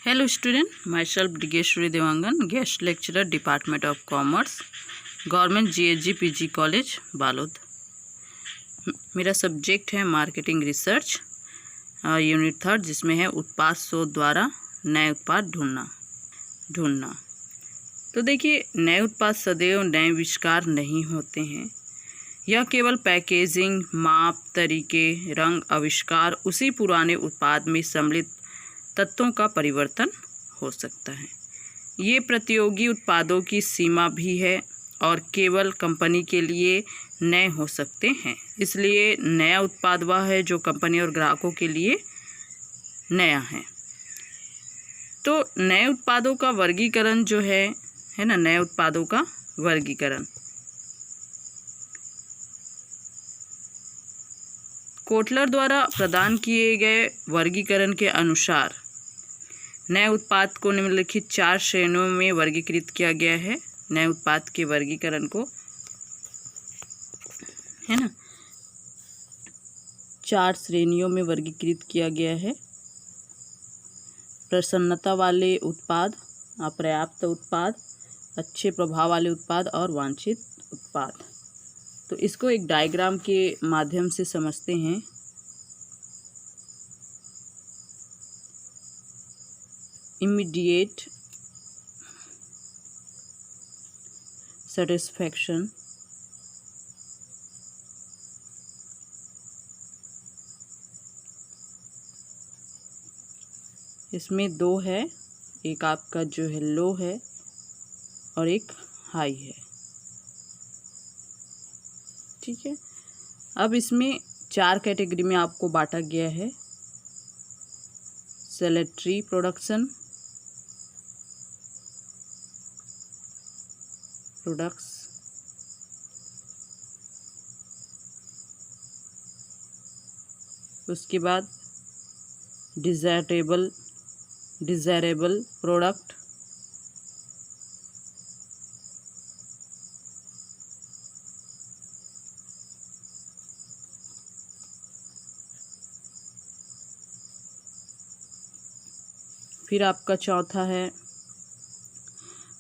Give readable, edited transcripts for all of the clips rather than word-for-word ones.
Hello student, myself Digeshwari Devangan, guest lecturer, Department of Commerce, government GHG PG college Balod. मेरा subject है marketing research, unit 3, जिसमें है उत्पाद शोध द्वारा नए उत्पाद ढूंढना। तो देखिए, नए उत्पाद सदैव नए आविष्कार नहीं होते हैं। यह केवल पैकेजिंग, माप, तरीके, रंग, आविष्कार उसी पुराने उत्पाद में सम्मिलित तत्वों का परिवर्तन हो सकता है। ये प्रतियोगी उत्पादों की सीमा भी है और केवल कंपनी के लिए नए हो सकते हैं। इसलिए नया उत्पाद वह है जो कंपनी और ग्राहकों के लिए नया है। तो नए उत्पादों का वर्गीकरण जो है ना, नए उत्पादों का वर्गीकरण कोटलर द्वारा प्रदान किए गए वर्गीकरण के अनुसार नए उत्पाद को निम्नलिखित 4 श्रेणियों में वर्गीकृत किया गया है। नए उत्पाद के वर्गीकरण को, है ना, 4 श्रेणियों में वर्गीकृत किया गया है। प्रसन्नता वाले उत्पाद, अपर्याप्त उत्पाद, अच्छे प्रभाव वाले उत्पाद और वांछित उत्पाद। तो इसको एक डायग्राम के माध्यम से समझते हैं। इमीडिएट सेटिस्फैक्शन, इसमें 2 है, एक आपका जो है लो है और एक हाई है। ठीक है, अब इसमें 4 कैटेगरी में आपको बांटा गया है। सैलेटरी प्रोडक्ट्स, उसके बाद डिजायरेबल प्रोडक्ट, फिर आपका चौथा है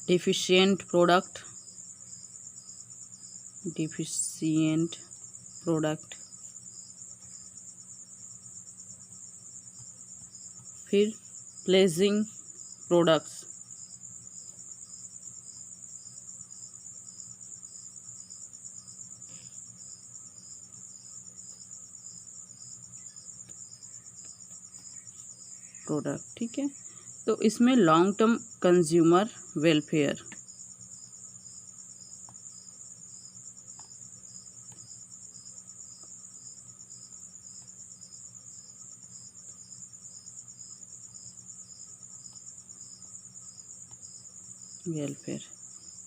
डेफिशिएंट प्रोडक्ट, फिर प्लेजिंग प्रोडक्ट्स, ठीक है। तो इसमें लॉन्ग टर्म कंज्यूमर वेलफेयर,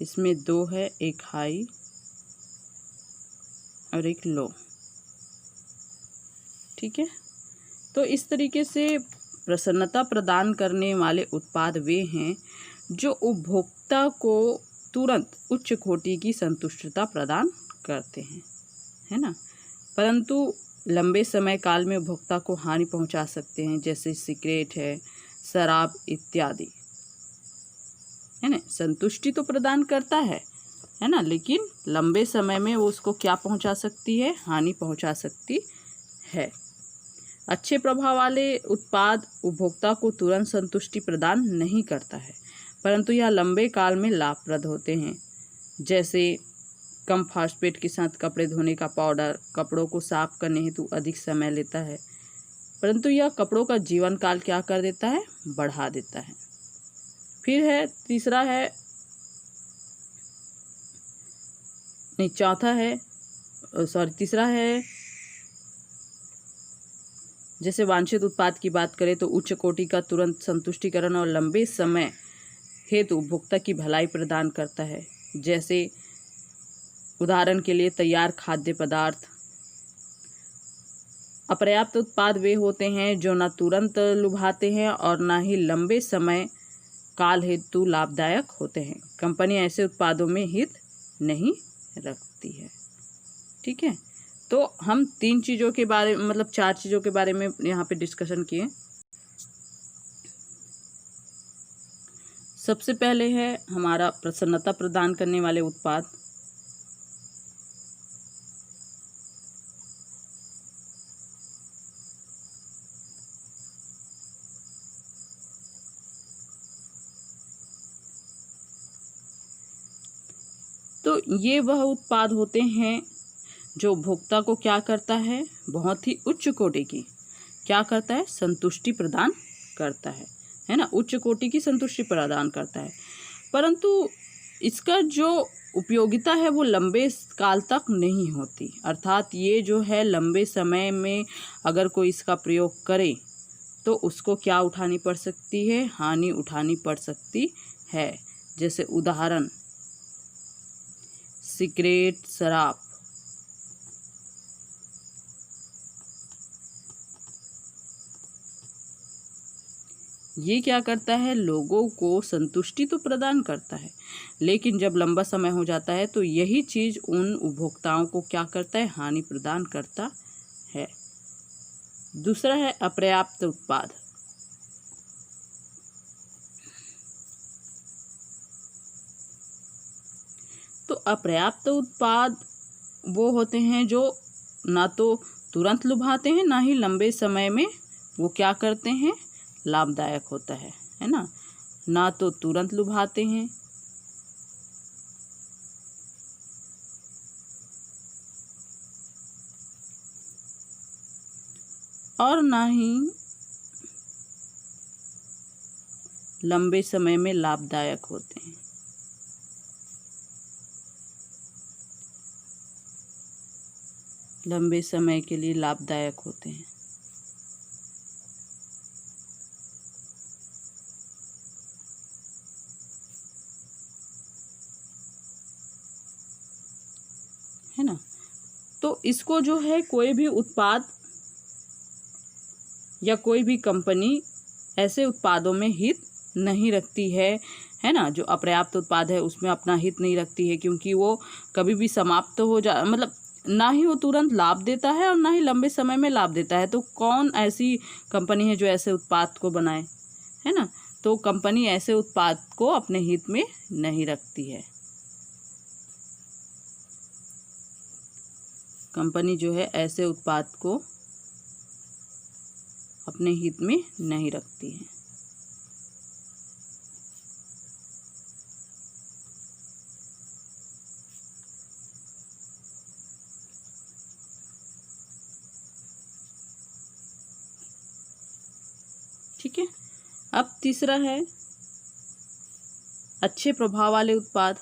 इसमें 2 है, एक हाई और एक लो। ठीक है, तो इस तरीके से प्रसन्नता प्रदान करने वाले उत्पाद वे हैं जो उपभोक्ता को तुरंत उच्च कोटि की संतुष्टता प्रदान करते हैं, है ना, परंतु लंबे समय काल में उपभोक्ता को हानि पहुंचा सकते हैं, जैसे सिगरेट है, शराब इत्यादि, है ना। संतुष्टि तो प्रदान करता है ना, लेकिन लंबे समय में वो उसको क्या पहुंचा सकती है, हानि पहुंचा सकती है। अच्छे प्रभाव वाले उत्पाद उपभोक्ता को तुरंत संतुष्टि प्रदान नहीं करता है, परंतु यह लंबे काल में लाभप्रद होते हैं, जैसे कम फास्फेट के साथ कपड़े धोने का पाउडर कपड़ों को साफ करने हेतु अधिक समय लेता है, परंतु यह कपड़ों का जीवन काल क्या कर देता है, बढ़ा देता है। फिर है तीसरा है जैसे वांछित उत्पाद की बात करें तो उच्च कोटि का तुरंत संतुष्टिकरण और लंबे समय हेतु उपभोक्ता की भलाई प्रदान करता है, जैसे उदाहरण के लिए तैयार खाद्य पदार्थ। अपर्याप्त उत्पाद वे होते हैं जो न तुरंत लुभाते हैं और न ही लंबे समय काल हेतु लाभदायक होते हैं। कंपनी ऐसे उत्पादों में हित नहीं रखती है। ठीक है, तो हम 4 चीज़ों के बारे में यहाँ पे डिस्कशन किए। सबसे पहले है हमारा प्रसन्नता प्रदान करने वाले उत्पाद। तो ये वह उत्पाद होते हैं जो उपभोक्ता को क्या करता है, बहुत ही उच्च कोटि की क्या करता है, संतुष्टि प्रदान करता है ना, उच्च कोटि की संतुष्टि प्रदान करता है। परंतु इसका जो उपयोगिता है वो लंबे काल तक नहीं होती, अर्थात ये जो है लंबे समय में अगर कोई इसका प्रयोग करे तो उसको क्या उठानी पड़ सकती है, हानि उठानी पड़ सकती है। जैसे उदाहरण, सिगरेट, शराब। ये क्या करता है, लोगों को संतुष्टि तो प्रदान करता है, लेकिन जब लंबा समय हो जाता है तो यही चीज उन उपभोक्ताओं को क्या करता है, हानि प्रदान करता है। दूसरा है अपर्याप्त उत्पाद। तो अपर्याप्त उत्पाद वो होते हैं जो ना तो तुरंत लुभाते हैं, ना ही लंबे समय में वो क्या करते हैं, लाभदायक होता है ना। ना तो तुरंत लुभाते हैं और ना ही लंबे समय में लाभदायक होते हैं। लंबे समय के लिए लाभदायक होते हैं। है ना। तो इसको जो है कोई भी उत्पाद या कोई भी कंपनी ऐसे उत्पादों में हित नहीं रखती है ना। जो अपर्याप्त उत्पाद है उसमें अपना हित नहीं रखती है, क्योंकि वो कभी भी समाप्त हो जा, मतलब ना ही वो तुरंत लाभ देता है और ना ही लंबे समय में लाभ देता है। तो कौन ऐसी कंपनी है जो ऐसे उत्पाद को बनाए, है ना। तो कंपनी ऐसे उत्पाद को अपने हित में नहीं रखती है। कंपनी जो है ऐसे उत्पाद को अपने हित में नहीं रखती है। ठीक है। अब तीसरा है अच्छे प्रभाव वाले उत्पाद।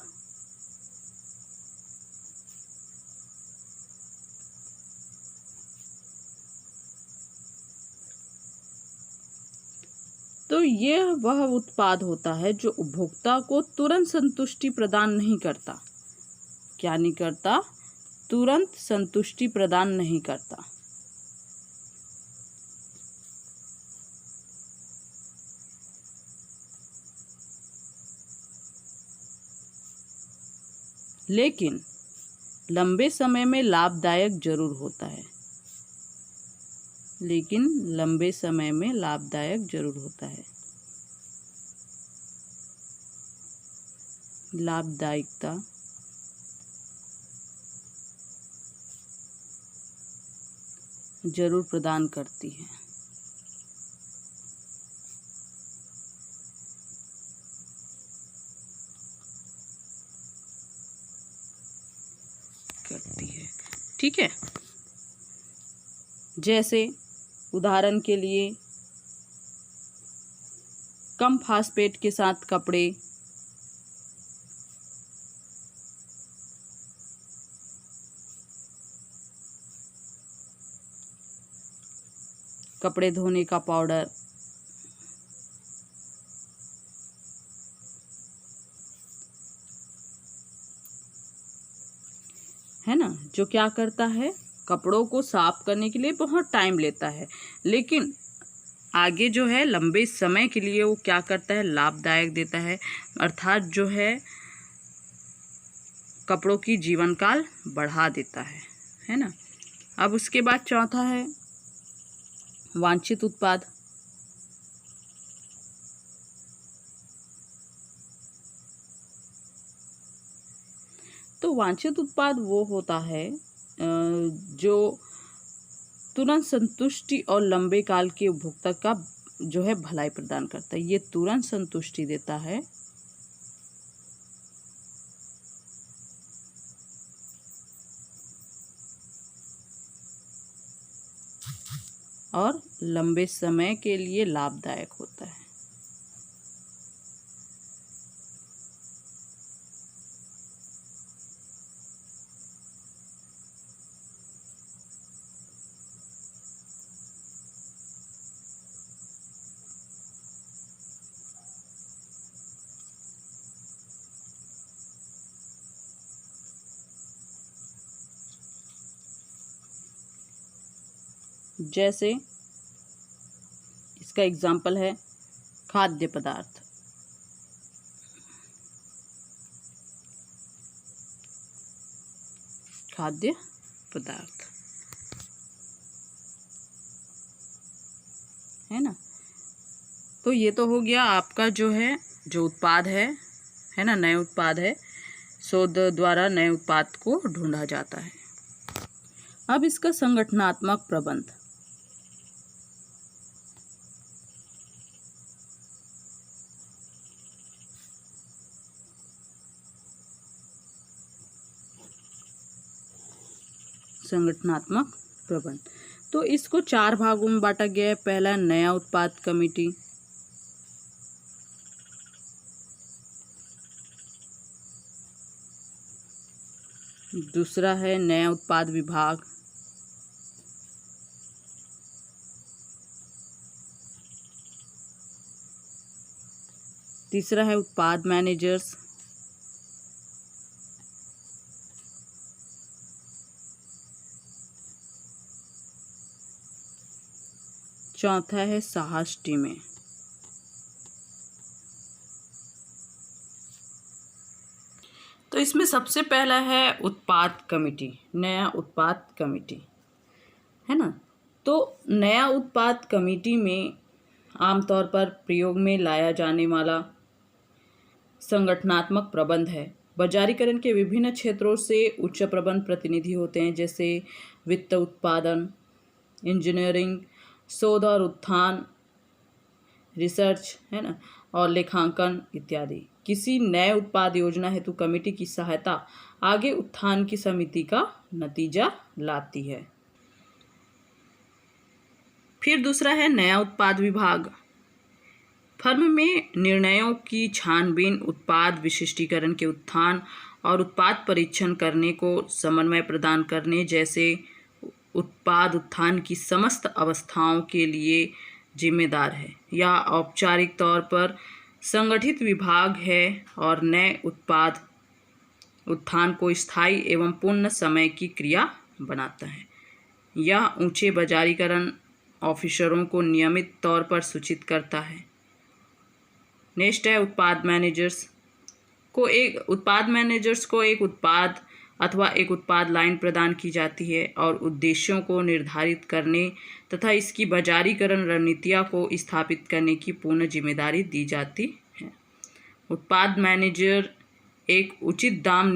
तो यह वह उत्पाद होता है जो उपभोक्ता को तुरंत संतुष्टि प्रदान नहीं करता। क्या नहीं करता, तुरंत संतुष्टि प्रदान नहीं करता। लेकिन लंबे समय में लाभदायक जरूर होता है। लेकिन लंबे समय में लाभदायक जरूर होता है। लाभदायकता जरूर प्रदान करती है। ठीक है। जैसे उदाहरण के लिए कम फास्फेट के साथ कपड़े, कपड़े धोने का पाउडर, है ना, जो क्या करता है, कपड़ों को साफ करने के लिए बहुत टाइम लेता है, लेकिन आगे जो है लंबे समय के लिए वो क्या करता है, लाभदायक देता है, अर्थात जो है कपड़ों की जीवन काल बढ़ा देता है ना। अब उसके बाद चौथा है वांछित उत्पाद। तो वांछित उत्पाद वो होता है जो तुरंत संतुष्टि और लंबे काल के उपभोक्ता का जो है भलाई प्रदान करता है। ये तुरंत संतुष्टि देता है और लंबे समय के लिए लाभदायक होता है। जैसे इसका एग्जाम्पल है खाद्य पदार्थ। खाद्य पदार्थ है ना। तो ये तो हो गया आपका जो है जो उत्पाद है ना, नए उत्पाद है, शोध द्वारा नए उत्पाद को ढूंढा जाता है। अब इसका संगठनात्मक प्रबंध। संगठनात्मक प्रबंध तो इसको 4 भागों में बांटा गया है। पहला नया उत्पाद कमेटी, दूसरा है नया उत्पाद विभाग, तीसरा है उत्पाद मैनेजर्स, चौथा है साहस टीमें। तो इसमें सबसे पहला है उत्पाद कमेटी, नया उत्पाद कमेटी है ना। तो नया उत्पाद कमेटी में आमतौर पर प्रयोग में लाया जाने वाला संगठनात्मक प्रबंध है। बाजारीकरण के विभिन्न क्षेत्रों से उच्च प्रबंध प्रतिनिधि होते हैं, जैसे वित्त, उत्पादन, इंजीनियरिंग, शोध और उत्थान, रिसर्च है ना, और लेखांकन इत्यादि। किसी नए उत्पाद योजना हेतु कमेटी की सहायता आगे उत्थान की समिति का नतीजा लाती है। फिर दूसरा है नया उत्पाद विभाग। फर्म में निर्णयों की छानबीन, उत्पाद विशिष्टीकरण के उत्थान और उत्पाद परीक्षण करने को समन्वय प्रदान करने जैसे उत्पाद उत्थान की समस्त अवस्थाओं के लिए जिम्मेदार है। यह औपचारिक तौर पर संगठित विभाग है और नए उत्पाद उत्थान को स्थायी एवं पूर्ण समय की क्रिया बनाता है। यह ऊंचे बाजारीकरण ऑफिसरों को नियमित तौर पर सूचित करता है। नेक्स्ट है उत्पाद मैनेजर्स को एक उत्पाद अथवा एक उत्पाद लाइन प्रदान की जाती है और उद्देश्यों को निर्धारित करने तथा इसकी बाजारीकरण रणनीतियों को स्थापित करने की पूर्ण जिम्मेदारी दी जाती है। उत्पाद मैनेजर एक उचित दाम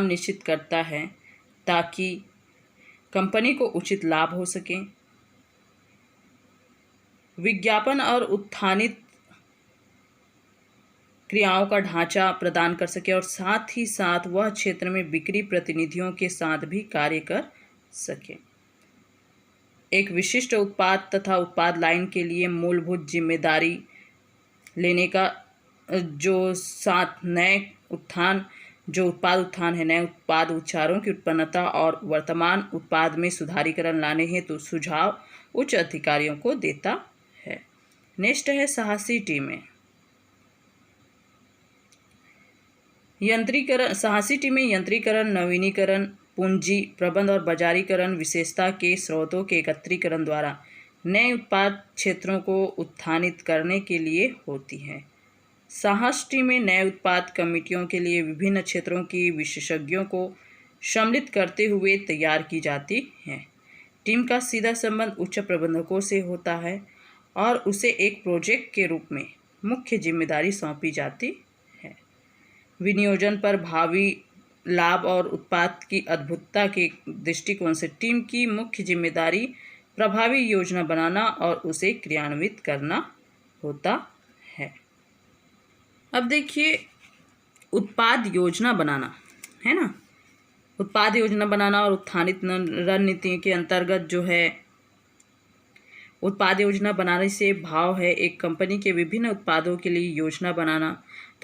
निश्चित करता है ताकि कंपनी को उचित लाभ हो सके, विज्ञापन और उत्थानित क्रियाओं का ढांचा प्रदान कर सके और साथ ही साथ वह क्षेत्र में बिक्री प्रतिनिधियों के साथ भी कार्य कर सके। एक विशिष्ट उत्पाद तथा उत्पाद लाइन के लिए मूलभूत जिम्मेदारी लेने का जो साथ नए उत्थान है, नए उत्पाद विचारों की उत्पन्नता और वर्तमान उत्पाद में सुधारीकरण लाने हेतु सुझाव उच्च अधिकारियों को देता है। नेक्स्ट है साहसी टीमें। साहसी टीमें यंत्रीकरण, नवीनीकरण, पूंजी प्रबंध और बाजारीकरण विशेषता के स्रोतों के एकत्रीकरण द्वारा नए उत्पाद क्षेत्रों को उत्थानित करने के लिए होती है। साहस टीमें नए उत्पाद कमेटियों के लिए विभिन्न क्षेत्रों की विशेषज्ञों को सम्मिलित करते हुए तैयार की जाती हैं। टीम का सीधा संबंध उच्च प्रबंधकों से होता है और उसे एक प्रोजेक्ट के रूप में मुख्य जिम्मेदारी सौंपी जाती है। विनियोजन पर भावी लाभ और उत्पाद की अद्भुतता के दृष्टिकोण से टीम की मुख्य जिम्मेदारी प्रभावी योजना बनाना और उसे क्रियान्वित करना होता है। अब देखिए उत्पाद योजना बनाना, है ना। उत्पाद योजना बनाना और उत्थानित रणनीति के अंतर्गत जो है उत्पाद योजना बनाने से भाव है एक कंपनी के विभिन्न उत्पादों के लिए योजना बनाना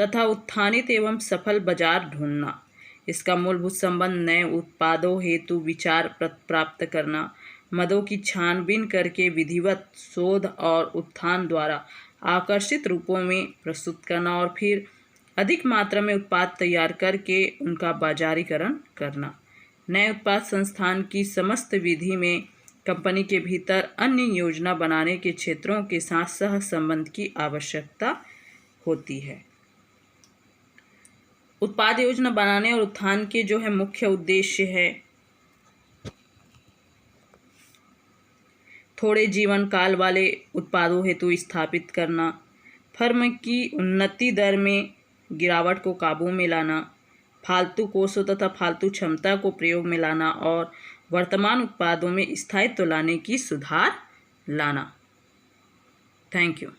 तथा उत्थानित एवं सफल बाजार ढूंढना। इसका मूलभूत संबंध नए उत्पादों हेतु विचार प्राप्त करना, मदों की छानबीन करके विधिवत शोध और उत्थान द्वारा आकर्षित रूपों में प्रस्तुत करना और फिर अधिक मात्रा में उत्पाद तैयार करके उनका बाजारीकरण करना। नए उत्पाद संस्थान की समस्त विधि में कंपनी के भीतर अन्य योजना बनाने के क्षेत्रों के साथ सह संबंध की आवश्यकता होती है। उत्पाद योजना बनाने और उत्थान के जो है मुख्य उद्देश्य है थोड़े जीवन काल वाले उत्पादों हेतु स्थापित करना, फर्म की उन्नति दर में गिरावट को काबू में लाना, फालतू कोषों तथा फालतू क्षमता को प्रयोग में लाना और वर्तमान उत्पादों में स्थायित्व लाने की सुधार लाना। Thank you.